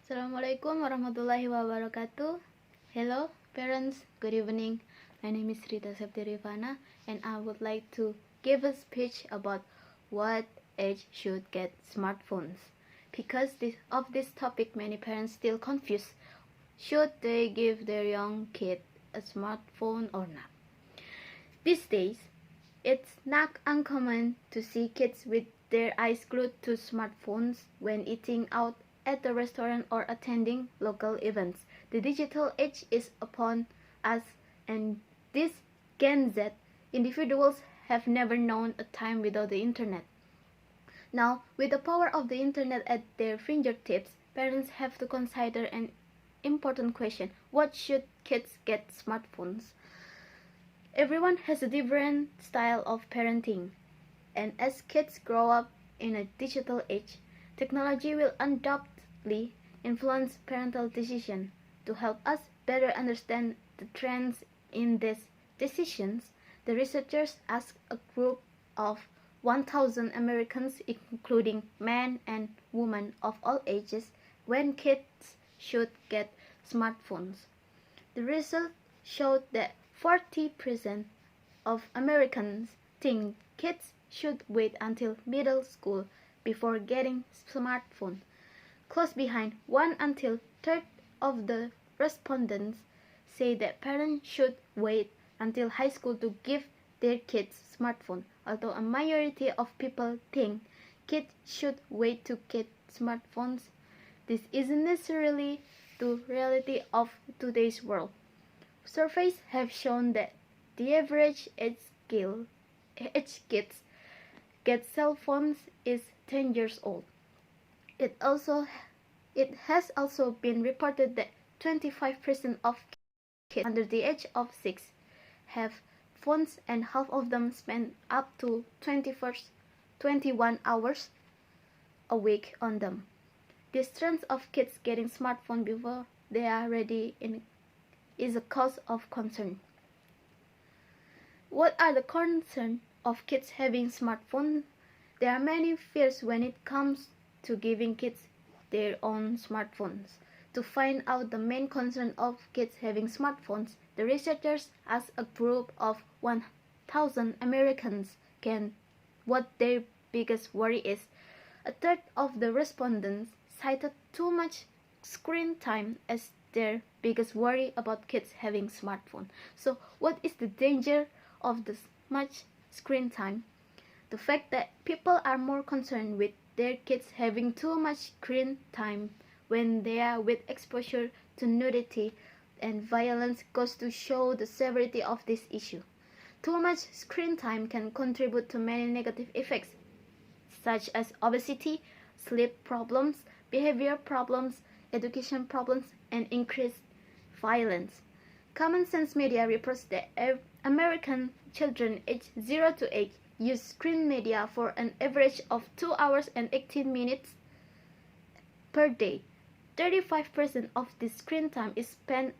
Assalamualaikum warahmatullahi wabarakatuh. Hello parents, good evening. My name is Rida Septi Rifana and I would like to give a speech about what age should get smartphones. Because of this topic, many parents still confused. Should they give their young kid a smartphone or not? These days, it's not uncommon to see kids with their eyes glued to smartphones when eating out at the restaurant or attending local events. The digital age is upon us, and these Gen Z individuals have never known a time without the internet. Now, with the power of the internet at their fingertips, parents have to consider an important question: what should kids get smartphones? Everyone has a different style of parenting, and as kids grow up in a digital age, technology will undoubtedly influence parental decisions. To help us better understand the trends in these decisions, the researchers asked a group of 1,000 Americans, including men and women of all ages, when kids should get smartphones. The result showed that 40% of Americans think kids should wait until middle school before getting smartphone. Close behind, 1 until 3 of the respondents say that parents should wait until high school to give their kids smartphone. Although a majority of people think kids should wait to get smartphones, this isn't necessarily the reality of today's world. Surveys have shown that the average age kids get cell phones is 10 years old. It has also been reported that 25% of kids under the age of 6 have phones, and half of them spend up to 21 hours a week on them. This trend of kids getting smartphone before they are ready is a cause of concern. What are the concerns of kids having smartphones? There are many fears when it comes to giving kids their own smartphones. To find out the main concern of kids having smartphones, the researchers asked a group of 1,000 Americans what their biggest worry is. A third of the respondents cited too much screen time as their biggest worry about kids having smartphone. So what is the danger of this much screen time? The fact that people are more concerned with their kids having too much screen time when they are with exposure to nudity and violence goes to show the severity of this issue. Too much screen time can contribute to many negative effects, such as obesity, sleep problems, behavior problems, education problems, and increased violence. Common Sense Media reports that American children aged 0 to 8 use screen media for an average of 2 hours and 18 minutes per day. 35% of this screen time is spent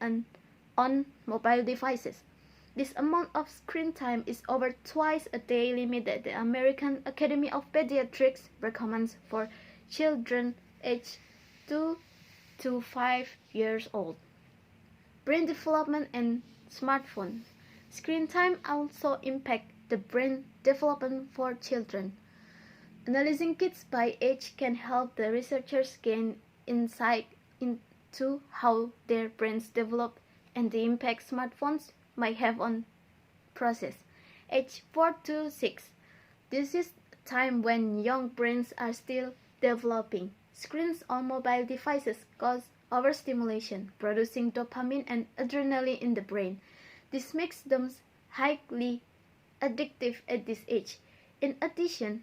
on mobile devices. This amount of screen time is over twice a day limit that the American Academy of Pediatrics recommends for children aged 2 to 5 years old. Brain development and smartphones. Screen time also impact the brain development for children. Analyzing kids by age can help the researchers gain insight into how their brains develop and the impact smartphones might have on process. Age 4 to 6. This is time when young brains are still developing. Screens on mobile devices cause overstimulation, producing dopamine and adrenaline in the brain. This makes them highly addictive at this age. In addition,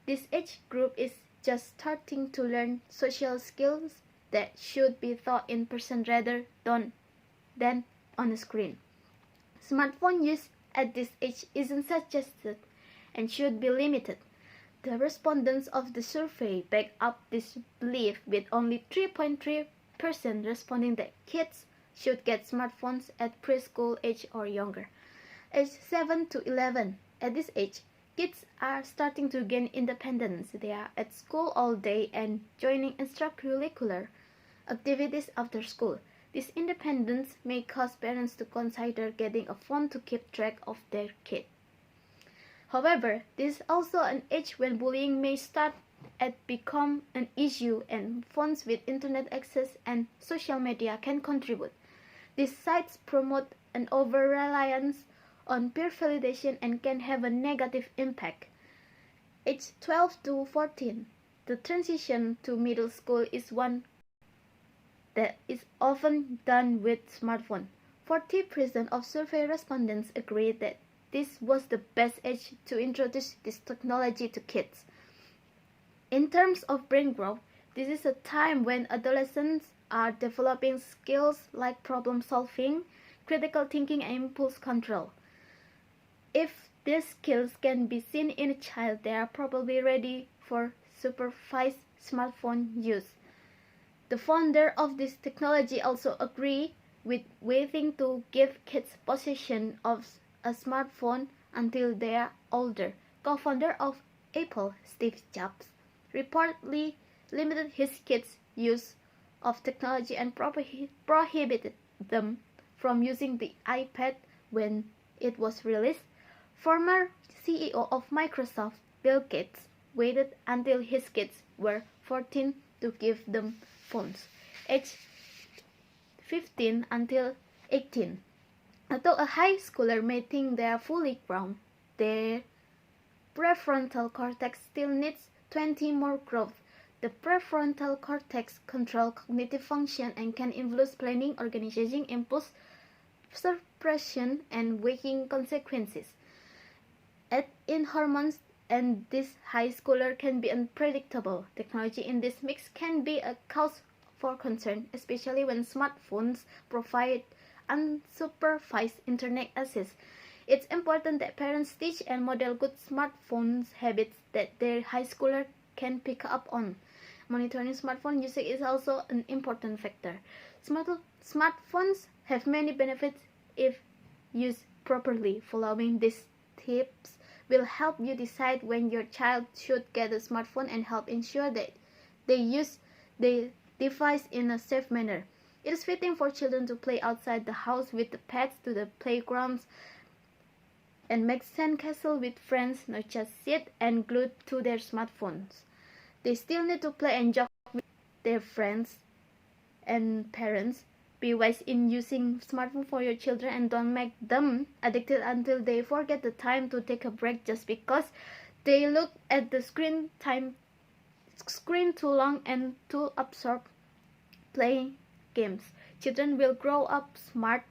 this age group is just starting to learn social skills that should be taught in person rather than on a screen. Smartphone use at this age isn't suggested and should be limited. The respondents of the survey back up this belief, with only 3.3% responding that kids should get smartphones at preschool age or younger. Age 7 to 11. At this age, kids are starting to gain independence. They are at school all day and joining extracurricular activities after school. This independence may cause parents to consider getting a phone to keep track of their kid. However, this is also an age when bullying may start and become an issue, and phones with internet access and social media can contribute. These sites promote an over-reliance on peer validation and can have a negative impact. Age 12 to 14, the transition to middle school is one that is often done with smartphone. 40% of survey respondents agree that this was the best age to introduce this technology to kids. In terms of brain growth, this is a time when adolescents are developing skills like problem solving, critical thinking, and impulse control. If these skills can be seen in a child, they are probably ready for supervised smartphone use. The founder of this technology also agree with waiting to give kids possession of a smartphone until they are older. Co-founder of Apple, Steve Jobs, reportedly limited his kids' use of technology and prohibited them from using the iPad when it was released. Former CEO of Microsoft, Bill Gates, waited until his kids were 14 to give them phones, aged 15 until 18. Although a high schooler may think they are fully grown, their prefrontal cortex still needs 20 more growth. The prefrontal cortex controls cognitive function and can influence planning, organization, impulse suppression, and weighing consequences. Add in hormones, and this high schooler can be unpredictable. Technology in this mix can be a cause for concern, especially when smartphones provide unsupervised internet access. It's important that parents teach and model good smartphones habits that their high schooler can pick up on. Monitoring smartphone usage is also an important factor. Smartphones have many benefits if used properly. Following these tips will help you decide when your child should get a smartphone and help ensure that they use the device in a safe manner. It is fitting for children to play outside the house with the pets to the playgrounds and make sandcastle with friends, not just sit and glued to their smartphones. They still need to play and joke with their friends and parents. Be wise in using smartphone for your children and don't make them addicted until they forget the time to take a break just because they look at the screen too long and too absorbed playing games. Children will grow up smart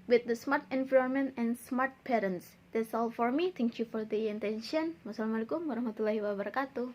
with the smart environment and smart parents. That's all for me. Thank you for the attention. Wassalamualaikum warahmatullahi wabarakatuh.